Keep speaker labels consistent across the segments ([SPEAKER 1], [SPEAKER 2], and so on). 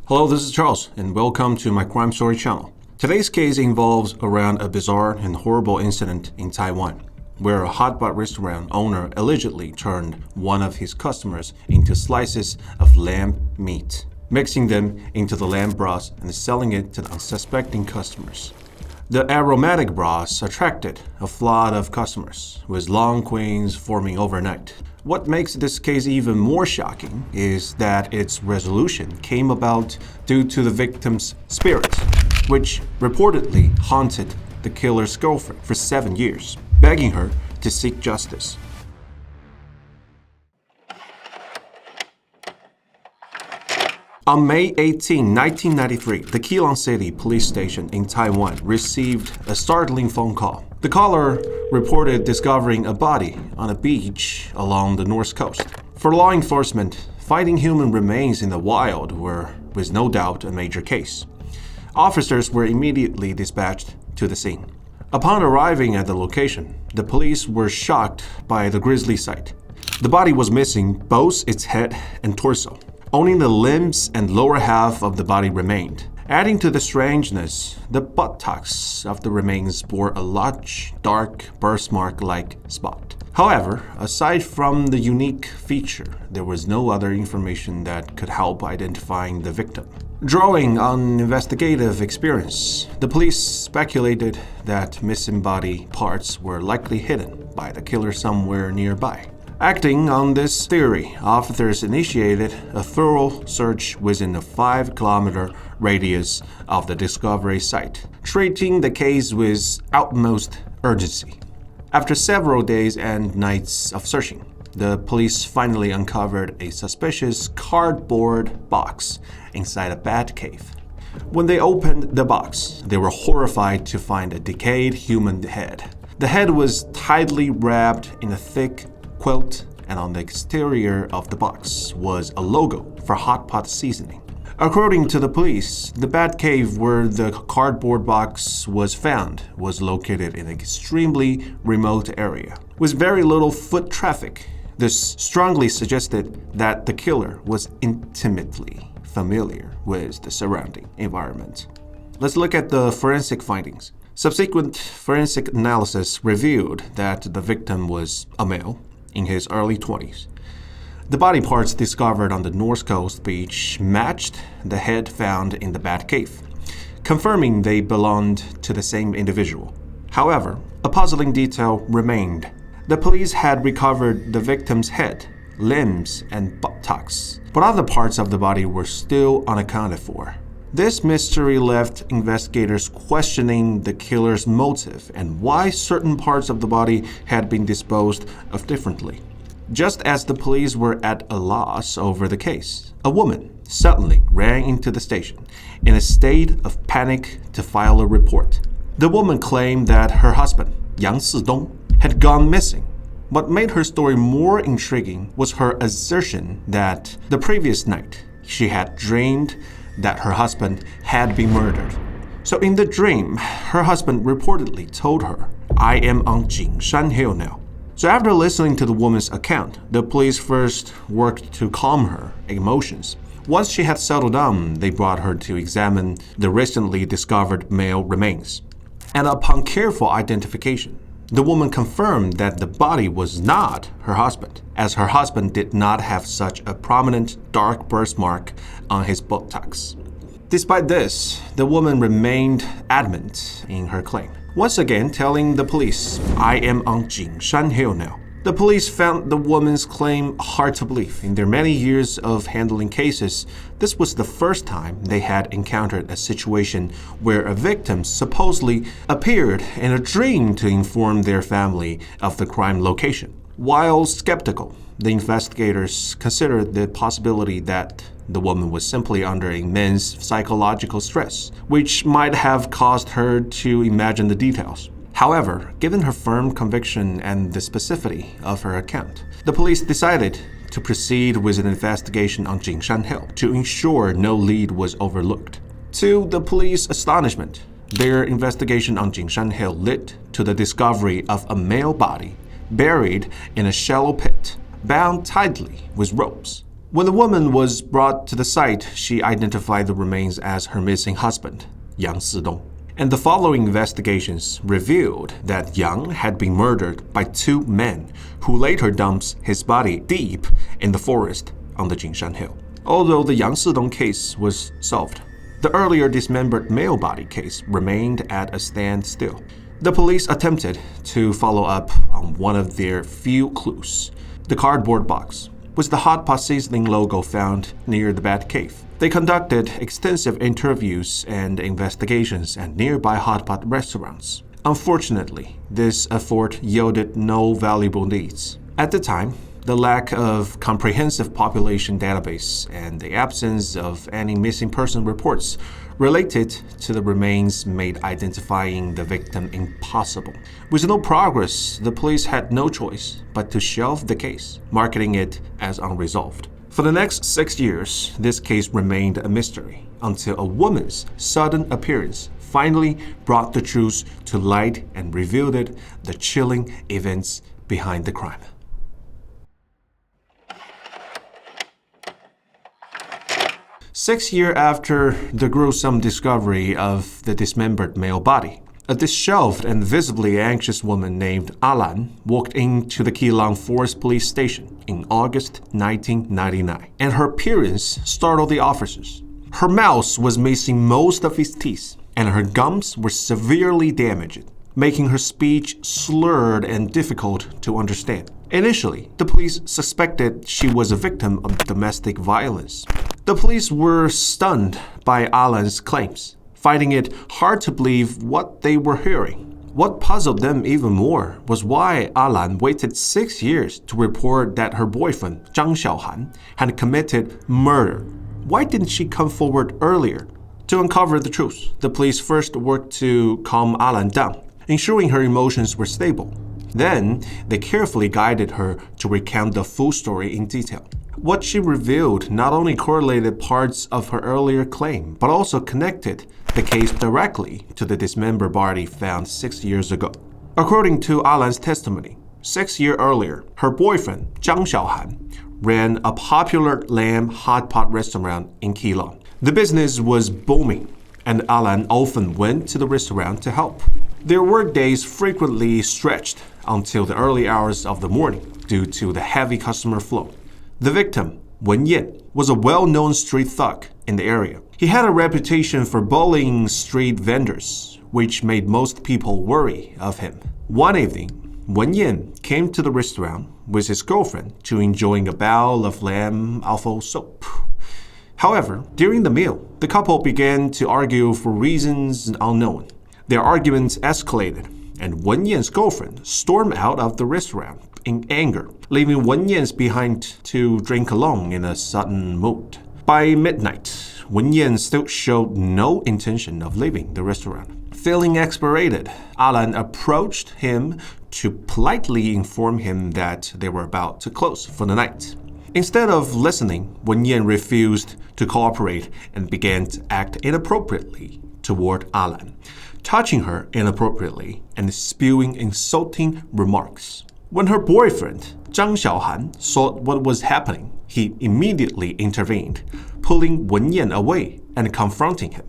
[SPEAKER 1] Hello, this is Charles, and welcome to my crime story channel. Today's case involves around a bizarre and horrible incident in Taiwan, where a hotpot restaurant owner allegedly turned one of his customers into slices of lamb meat, mixing them into the lamb broth and selling it to the unsuspecting customers. The aromatic broth attracted a flood of customers, with long queues forming overnight. What makes this case even more shocking is that its resolution came about due to the victim's spirit, which reportedly haunted the killer's girlfriend for 7 years, begging her to seek justice. On May 18, 1993, the Killed&Sold police station in Taiwan received a startling phone call. The caller reported discovering a body on a beach along the north coast. For law enforcement, finding human remains in the wild was no doubt a major case. Officers were immediately dispatched to the scene. Upon arriving at the location, the police were shocked by the grisly sight. The body was missing both its head and torso. Only the limbs and lower half of the body remained. Adding to the strangeness, the buttocks of the remains bore a large, dark, birthmark-like spot. However, aside from the unique feature, there was no other information that could help identifying the victim. Drawing on investigative experience, the police speculated that missing body parts were likely hidden by the killer somewhere nearby. Acting on this theory, officers initiated a thorough search within a 5-kilometer radius of the discovery site, treating the case with utmost urgency. After several days and nights of searching, the police finally uncovered a suspicious cardboard box inside a bat cave. When they opened the box, they were horrified to find a decayed human head. The head was tightly wrapped in a thick quilt, and on the exterior of the box was a logo for hotpot seasoning. According to the police, the bat cave where the cardboard box was found was located in an extremely remote area, with very little foot traffic. This strongly suggested that the killer was intimately familiar with the surrounding environment. Let's look at the forensic findings. Subsequent forensic analysis revealed that the victim was a male in his early 20s. The body parts discovered on the North Coast beach matched the head found in the bat cave, confirming they belonged to the same individual. However, a puzzling detail remained. The police had recovered the victim's head, limbs, and buttocks, but other parts of the body were still unaccounted for. This mystery left investigators questioning the killer's motive and why certain parts of the body had been disposed of differently. Just as the police were at a loss over the case, a woman suddenly ran into the station in a state of panic to file a report. The woman claimed that her husband, Yang Si-dong, had gone missing. What made her story more intriguing was her assertion that the previous night she had dreamed that her husband had been murdered. So in the dream, her husband reportedly told her, "I am on Jingshan Hill now." So after listening to the woman's account, the police first worked to calm her emotions. Once she had settled down, they brought her to examine the recently discovered male remains. And upon careful identification, the woman confirmed that the body was not her husband, as her husband did not have such a prominent dark birthmark on his buttocks. Despite this, the woman remained adamant in her claim, once again telling the police, "I am on Jingshan Hill now." The police found the woman's claim hard to believe. In their many years of handling cases, this was the first time they had encountered a situation where a victim supposedly appeared in a dream to inform their family of the crime location. While skeptical, the investigators considered the possibility that the woman was simply under immense psychological stress, which might have caused her to imagine the details. However, given her firm conviction and the specificity of her account, the police decided to proceed with an investigation on Jingshan Hill to ensure no lead was overlooked. To the police's astonishment, their investigation on Jingshan Hill led to the discovery of a male body buried in a shallow pit, bound tightly with ropes. When the woman was brought to the site, she identified the remains as her missing husband, Yang Sidong. And the following investigations revealed that Yang had been murdered by two men who later dumped his body deep in the forest on the Jingshan Hill. Although the Yang Sidong case was solved, the earlier dismembered male body case remained at a standstill. The police attempted to follow up on one of their few clues, the cardboard box with the hotpot seasoning logo found near the bat cave. They conducted extensive interviews and investigations at nearby hotpot restaurants. Unfortunately, this effort yielded no valuable leads. At the time, the lack of comprehensive population database and the absence of any missing person reports related to the remains made identifying the victim impossible. With no progress, the police had no choice but to shelve the case, marking it as unresolved. For the next 6 years, this case remained a mystery until a woman's sudden appearance finally brought the truth to light and revealed the chilling events behind the crime. 6 years after the gruesome discovery of the dismembered male body, a disheveled and visibly anxious woman named Alan walked into the Keelung Forest Police Station in August 1999, and her appearance startled the officers. Her mouth was missing most of its teeth, and her gums were severely damaged, making her speech slurred and difficult to understand. Initially, the police suspected she was a victim of domestic violence. The police were stunned by Alan's claims, finding it hard to believe what they were hearing. What puzzled them even more was why Alan waited 6 years to report that her boyfriend, Zhang Xiaohan, had committed murder. Why didn't she come forward earlier? To uncover the truth, the police first worked to calm Alan down, ensuring her emotions were stable. Then, they carefully guided her to recount the full story in detail. What she revealed not only correlated parts of her earlier claim, but also connected the case directly to the dismembered body found 6 years ago. According to Alan's testimony, 6 years earlier, her boyfriend, Zhang Xiaohan, ran a popular lamb hotpot restaurant in Keelung. The business was booming, and Alan often went to the restaurant to help. Their workdays frequently stretched until the early hours of the morning due to the heavy customer flow. The victim, Wen Yin, was a well-known street thug in the area. He had a reputation for bullying street vendors, which made most people wary of him. One evening, Wen Yin came to the restaurant with his girlfriend to enjoying a bowl of lamb alpha soup. However, during the meal, the couple began to argue for reasons unknown. Their arguments escalated, and Wen Yan's girlfriend stormed out of the restaurant in anger, leaving Wen Yan's behind to drink alone in a sudden mood. By midnight, Wen Yan still showed no intention of leaving the restaurant. Feeling exasperated, Alan approached him to politely inform him that they were about to close for the night. Instead of listening, Wen Yan refused to cooperate and began to act inappropriately toward Alan, touching her inappropriately and spewing insulting remarks. When her boyfriend, Zhang Xiaohan, saw what was happening, he immediately intervened, pulling Wen Yan away and confronting him.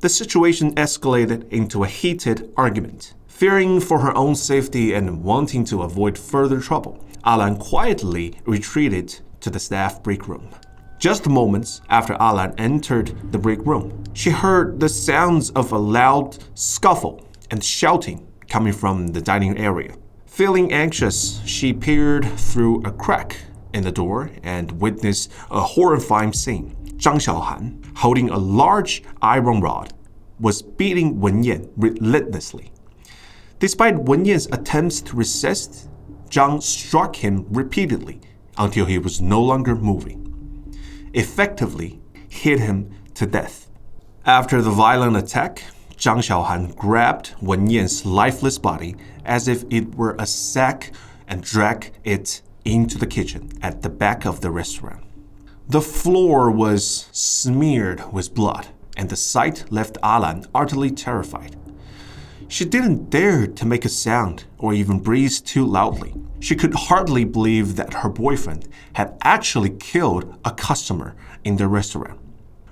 [SPEAKER 1] The situation escalated into a heated argument. Fearing for her own safety and wanting to avoid further trouble, Alan quietly retreated to the staff break room. Just moments after Alan entered the break room, she heard the sounds of a loud scuffle and shouting coming from the dining area. Feeling anxious, she peered through a crack in the door and witnessed a horrifying scene. Zhang Xiaohan, holding a large iron rod, was beating Wen Yan relentlessly. Despite Wen Yan's attempts to resist, Zhang struck him repeatedly until he was no longer moving, effectively hit him to death. After the violent attack, Zhang Xiaohan grabbed Wen Yan's lifeless body as if it were a sack and dragged it into the kitchen at the back of the restaurant. The floor was smeared with blood, and the sight left Alan utterly terrified. She didn't dare to make a sound or even breathe too loudly. She could hardly believe that her boyfriend had actually killed a customer in the restaurant.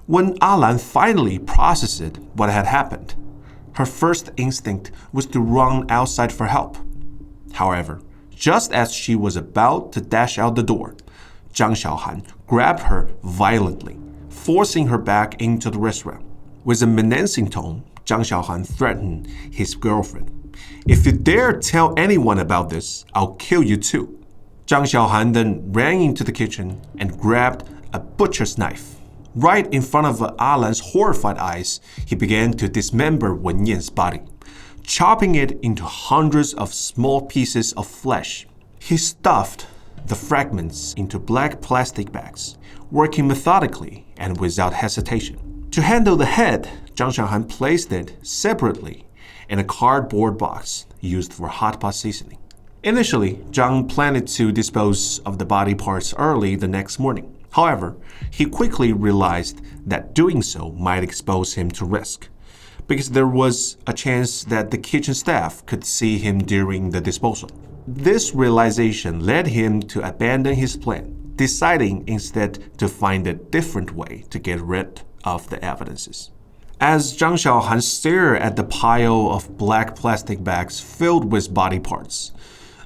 [SPEAKER 1] When Alan finally processed what had happened, her first instinct was to run outside for help. However, just as she was about to dash out the door, Zhang Xiaohan grabbed her violently, forcing her back into the restaurant. With a menacing tone, Zhang Xiaohan threatened his girlfriend. "If you dare tell anyone about this, I'll kill you too." Zhang Xiaohan then ran into the kitchen and grabbed a butcher's knife. Right in front of Alan's horrified eyes, he began to dismember Wen Yan's body, chopping it into hundreds of small pieces of flesh. He stuffed the fragments into black plastic bags, working methodically and without hesitation. To handle the head, Zhang Xiaohan placed it separately in a cardboard box used for hotpot seasoning. Initially, Zhang planned to dispose of the body parts early the next morning. However, he quickly realized that doing so might expose him to risk, because there was a chance that the kitchen staff could see him during the disposal. This realization led him to abandon his plan, deciding instead to find a different way to get rid of the evidences. As Zhang Xiaohan stared at the pile of black plastic bags filled with body parts,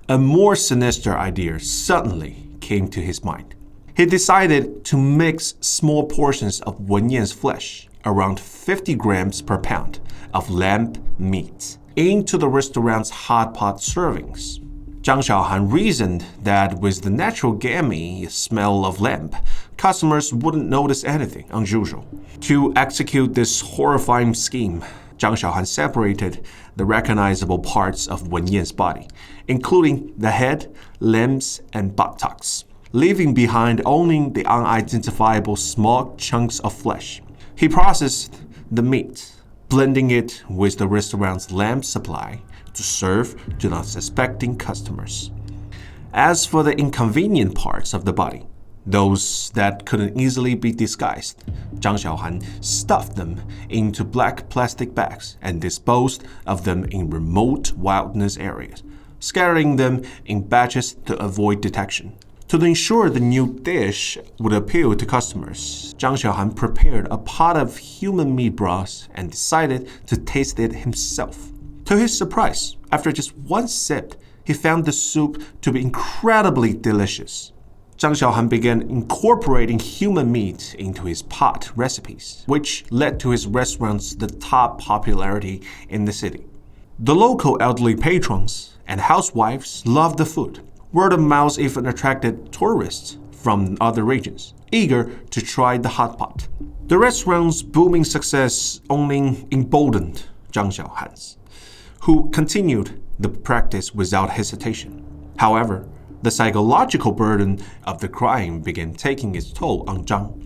[SPEAKER 1] a more sinister idea suddenly came to his mind. He decided to mix small portions of Wen Yan's flesh, around 50 grams per pound, of lamb meat, into the restaurant's hot pot servings. Zhang Xiaohan reasoned that with the natural gamey smell of lamb, customers wouldn't notice anything unusual. To execute this horrifying scheme, Zhang Xiaohan separated the recognizable parts of Wen Yan's body, including the head, limbs, and buttocks, leaving behind only the unidentifiable small chunks of flesh. He processed the meat, blending it with the restaurant's lamb supply to serve to unsuspecting customers. As for the inconvenient parts of the body, those that couldn't easily be disguised, Zhang Xiaohan stuffed them into black plastic bags and disposed of them in remote wilderness areas, scattering them in batches to avoid detection. To ensure the new dish would appeal to customers, Zhang Xiaohan prepared a pot of human meat broth and decided to taste it himself. To his surprise, after just one sip, he found the soup to be incredibly delicious. Zhang Xiaohan began incorporating human meat into his pot recipes, which led to his restaurant's the top popularity in the city. The local elderly patrons and housewives loved the food. Word of mouth even attracted tourists from other regions, eager to try the hot pot. The restaurant's booming success only emboldened Zhang Xiaohan, who continued the practice without hesitation. However, the psychological burden of the crime began taking its toll on Zhang,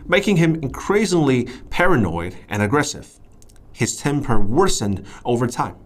[SPEAKER 1] making him increasingly paranoid and aggressive. His temper worsened over time,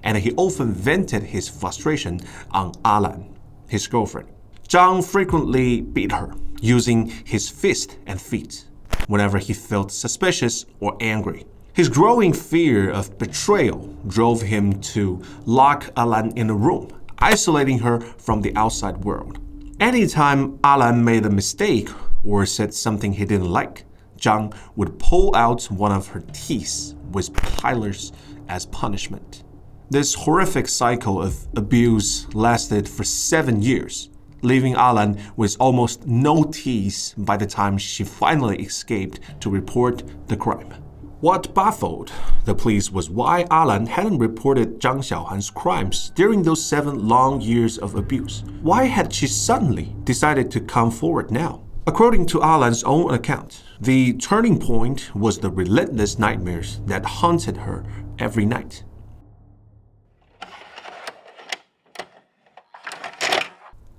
[SPEAKER 1] and he often vented his frustration on Alan, his girlfriend. Zhang frequently beat her, using his fist and feet, whenever he felt suspicious or angry. His growing fear of betrayal drove him to lock Alan in a room, isolating her from the outside world. Anytime Alan made a mistake or said something he didn't like, Zhang would pull out one of her teeth with pliers as punishment. This horrific cycle of abuse lasted for 7 years, leaving Alan with almost no teeth by the time she finally escaped to report the crime. What baffled the police was why Alan hadn't reported Zhang Xiaohan's crimes during those 7 long years of abuse. Why had she suddenly decided to come forward now? According to Alan's own account, the turning point was the relentless nightmares that haunted her every night.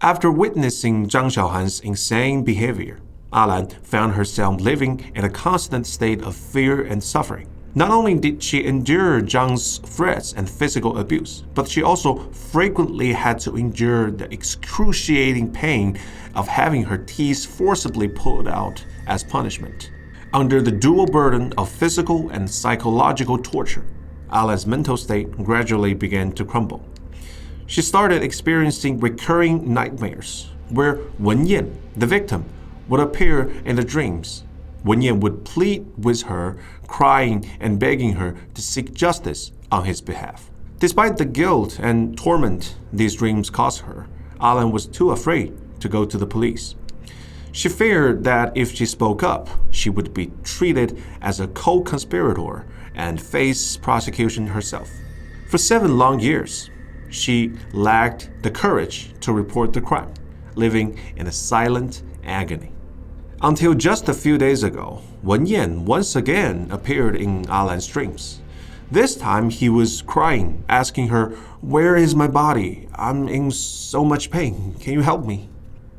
[SPEAKER 1] After witnessing Zhang Xiaohan's insane behavior, Alan found herself living in a constant state of fear and suffering. Not only did she endure Zhang's threats and physical abuse, but she also frequently had to endure the excruciating pain of having her teeth forcibly pulled out as punishment. Under the dual burden of physical and psychological torture, Alan's mental state gradually began to crumble. She started experiencing recurring nightmares where Wenyan, the victim, would appear in the dreams. Wenyan would plead with her, crying and begging her to seek justice on his behalf. Despite the guilt and torment these dreams caused her, Alan was too afraid to go to the police. She feared that if she spoke up, she would be treated as a co-conspirator and face prosecution herself. For 7 long years, she lacked the courage to report the crime, living in a silent agony. Until just a few days ago, Wenyan once again appeared in Alan's dreams. This time he was crying, asking her, "Where is my body? I'm in so much pain. Can you help me?"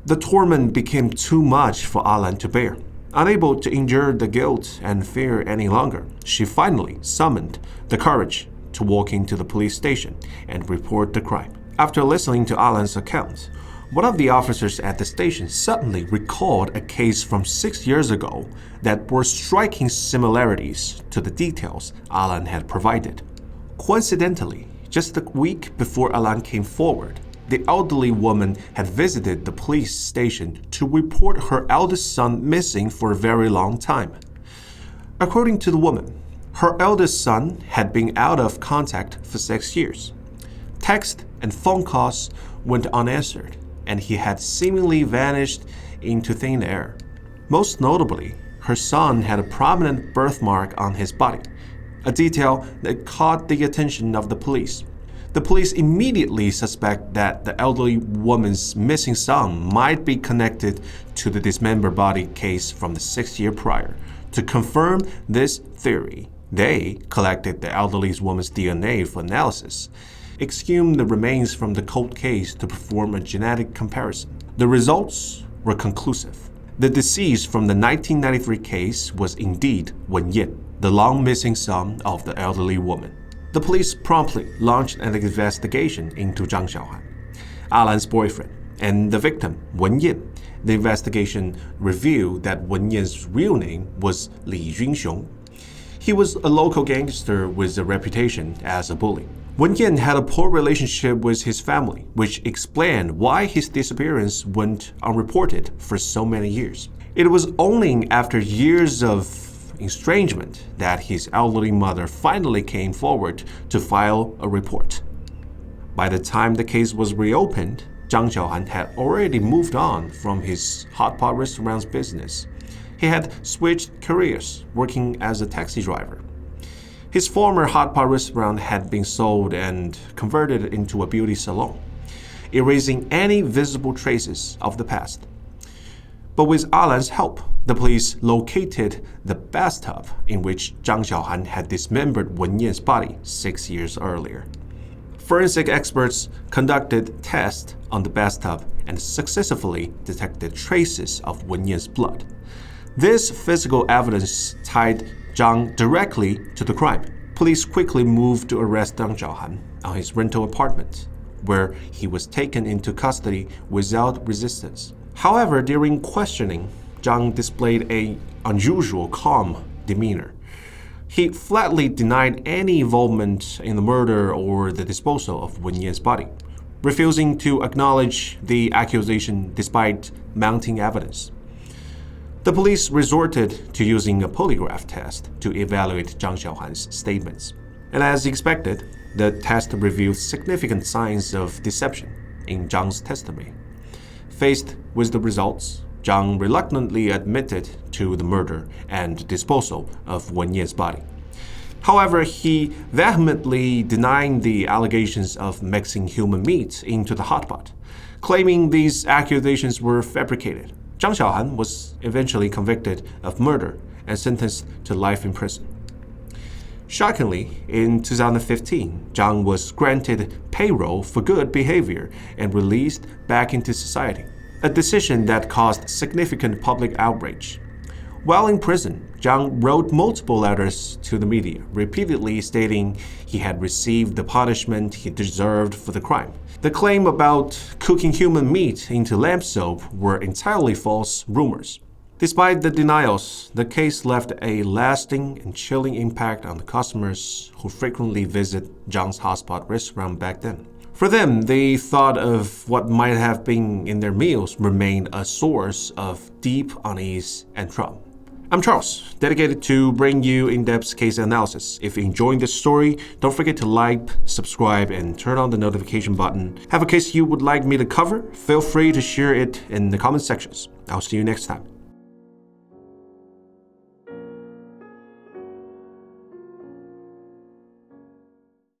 [SPEAKER 1] The torment became too much for Alan to bear. Unable to endure the guilt and fear any longer, she finally summoned the courage to walk into the police station and report the crime. After listening to Alan's account, one of the officers at the station suddenly recalled a case from 6 years ago that bore striking similarities to the details Alan had provided. Coincidentally, just a week before Alan came forward, the elderly woman had visited the police station to report her eldest son missing for a very long time. According to the woman, her eldest son had been out of contact for 6 years. Text and phone calls went unanswered, and he had seemingly vanished into thin air. Most notably, her son had a prominent birthmark on his body, a detail that caught the attention of the police. The police immediately suspect that the elderly woman's missing son might be connected to the dismembered body case from the 6 years prior. To confirm this theory, they collected the elderly woman's DNA for analysis, exhumed the remains from the cold case to perform a genetic comparison. The results were conclusive. The deceased from the 1993 case was indeed Wenyan, the long-missing son of the elderly woman. The police promptly launched an investigation into Zhang Xiaohan, Alan's boyfriend, and the victim, Wenyan. The investigation revealed that Wenyan's real name was Li Junxiong. He was a local gangster with a reputation as a bully. Wenyan had a poor relationship with his family, which explained why his disappearance went unreported for so many years. It was only after years of estrangement that his elderly mother finally came forward to file a report. By the time the case was reopened, Zhang Xiaohan had already moved on from his hotpot restaurant's business. He had switched careers, working as a taxi driver. His former hotpot restaurant had been sold and converted into a beauty salon, erasing any visible traces of the past. But with Alan's help, the police located the bathtub in which Zhang Xiaohan had dismembered Wenyan's body 6 years earlier. Forensic experts conducted tests on the bathtub and successfully detected traces of Wenyan's blood. This physical evidence tied Zhang directly to the crime. Police quickly moved to arrest Zhang Xiaohan on his rental apartment, where he was taken into custody without resistance. However, during questioning, Zhang displayed an unusual calm demeanor. He flatly denied any involvement in the murder or the disposal of Wenyan's body, refusing to acknowledge the accusation despite mounting evidence. The police resorted to using a polygraph test to evaluate Zhang Xiaohan's statements. And as expected, the test revealed significant signs of deception in Zhang's testimony. Faced with the results, Zhang reluctantly admitted to the murder and disposal of Wenyan's body. However, he vehemently denied the allegations of mixing human meat into the hotpot, claiming these accusations were fabricated. Zhang Xiaohan was eventually convicted of murder and sentenced to life in prison. Shockingly, in 2015, Zhang was granted parole for good behavior and released back into society, a decision that caused significant public outrage. While in prison, Zhang wrote multiple letters to the media, repeatedly stating he had received the punishment he deserved for the crime. The claim about cooking human meat into lamb soap were entirely false rumors. Despite the denials, the case left a lasting and chilling impact on the customers who frequently visit Zhang's hotpot restaurant back then. For them, the thought of what might have been in their meals remained a source of deep unease and trauma. I'm Charles, dedicated to bring you in-depth case analysis. If you're enjoying this story, don't forget to like, subscribe, and turn on the notification button. Have a case you would like me to cover? Feel free to share it in the comment sections. I'll see you next time.